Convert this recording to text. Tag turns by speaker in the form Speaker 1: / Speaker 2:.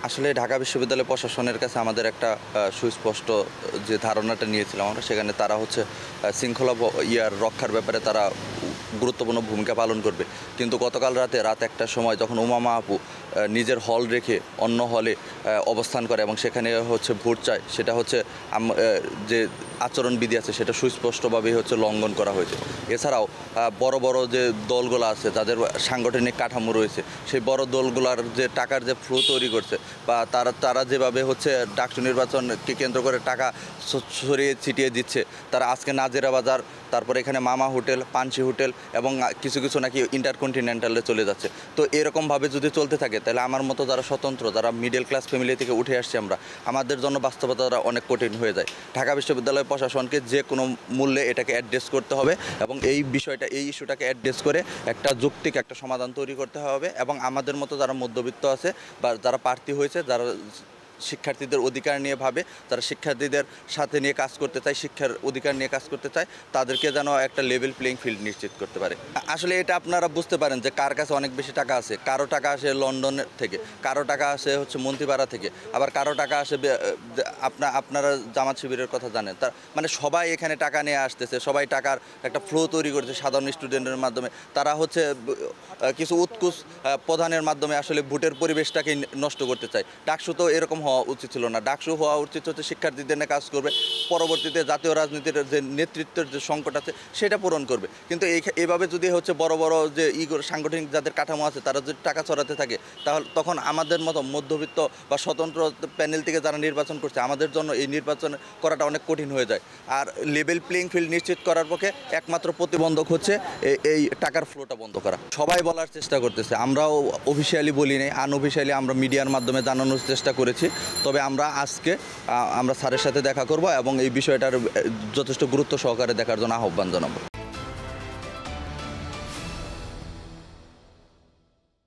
Speaker 1: আসলে ঢাকা বিশ্ববিদ্যালয় প্রশাসনের কাছে আমাদের একটা সুস্পষ্ট যে ধারণাটা নিয়েছিলাম আমরা, সেখানে তারা হচ্ছে শৃঙ্খলা রক্ষার ব্যাপারে তারা গুরুত্বপূর্ণ ভূমিকা পালন করবে। কিন্তু গতকাল রাত 1টার সময় যখন উমামা আপু নিজের হল রেখে অন্য হলে অবস্থান করে এবং সেখানে হচ্ছে ভোট চায়, সেটা হচ্ছে যে আচরণবিধি আছে সেটা সুস্পষ্টভাবেই হচ্ছে লঙ্ঘন করা হয়েছে। এছাড়াও বড় বড় যে দলগুলো আছে যাদের সাংগঠনিক কাঠামো রয়েছে, সেই বড় দলগুলোর যে টাকার যে ফ্লো তৈরি করছে বা তারা যেভাবে হচ্ছে ডাকসু নির্বাচনকে কেন্দ্র করে টাকা ছড়িয়ে ছিটিয়ে দিচ্ছে, তারা আজকে নাজিরা বাজার, তারপরে এখানে মামা হোটেল, পাঞ্চি হোটেল এবং কিছু কিছু নাকি ইন্টারকন্টিনেন্টালে চলে যাচ্ছে। তো এরকমভাবে যদি চলতে থাকে তাহলে আমার মতো যারা স্বতন্ত্র, যারা মিডল ক্লাস ফ্যামিলি থেকে উঠে আসছি আমরা, আমাদের জন্য বাস্তবতাটা অনেক কঠিন হয়ে যায়। ঢাকা বিশ্ববিদ্যালয় প্রশাসনকে যে কোনো মূল্যে এটাকে অ্যাড্রেস করতে হবে এবং এই ইস্যুটাকে অ্যাড্রেস করে একটা যৌক্তিক একটা সমাধান তৈরি করতে হবে। এবং আমাদের মতো যারা মধ্যবিত্ত আছে বা যারা প্রার্থী হয়েছে, যারা শিক্ষার্থীদের অধিকার নিয়ে ভাবে, যারা শিক্ষার্থীদের সাথে নিয়ে কাজ করতে চায়, শিক্ষার অধিকার নিয়ে কাজ করতে চায়, তাদেরকে যেন একটা লেভেল প্লেইং ফিল্ড নিশ্চিত করতে পারে। আসলে এটা আপনারা বুঝতে পারেন যে কার কাছে অনেক বেশি টাকা আছে। কারো টাকা আসে লন্ডন থেকে, কারো টাকা আসে হচ্ছে মন্ত্রীপাড়া থেকে, আবার কারো টাকা আসে আপনারা জামাত শিবিরের কথা জানেন। তার মানে সবাই এখানে টাকা নিয়ে আসতেছে, সবাই টাকার একটা ফ্লো তৈরি করছে সাধারণ স্টুডেন্টের মাধ্যমে। তারা হচ্ছে কিছু উৎকুচ প্রধানের মাধ্যমে আসলে ভোটের পরিবেশটাকে নষ্ট করতে চায়। ডাকসু তো এরকম হওয়া উচিত ছিল না। ডাকসু হওয়া উচিত হচ্ছে শিক্ষার্থীদের নিয়ে কাজ করবে, পরবর্তীতে জাতীয় রাজনীতির যে নেতৃত্বের যে সংকট আছে সেটা পূরণ করবে। কিন্তু এইভাবে যদি হচ্ছে বড় বড় যে সাংগঠনিক যাদের কাঠামো আছে তারা যদি টাকা ছড়াতে থাকে, তাহলে তখন আমাদের মতো মধ্যবিত্ত বা স্বতন্ত্র প্যানেল থেকে যারা নির্বাচন করছে, আমাদের জন্য এই নির্বাচন করাটা অনেক কঠিন হয়ে যায়। আর লেভেল প্লেইং ফিল্ড নিশ্চিত করার পক্ষে একমাত্র প্রতিবন্ধক হচ্ছে এই টাকার ফ্লোটা বন্ধ করা। সবাই বলার চেষ্টা করতেছে, আমরাও অফিসিয়ালি বলি নাই, আনঅফিসিয়ালি আমরা মিডিয়ার মাধ্যমে জানানোর চেষ্টা করেছি। তবে আমরা আজকে আমরা স্যারের সাথে দেখা করব এবং এই বিষয়টার যথেষ্ট গুরুত্ব সহকারে দেখার জন্য আহ্বান জানাবো।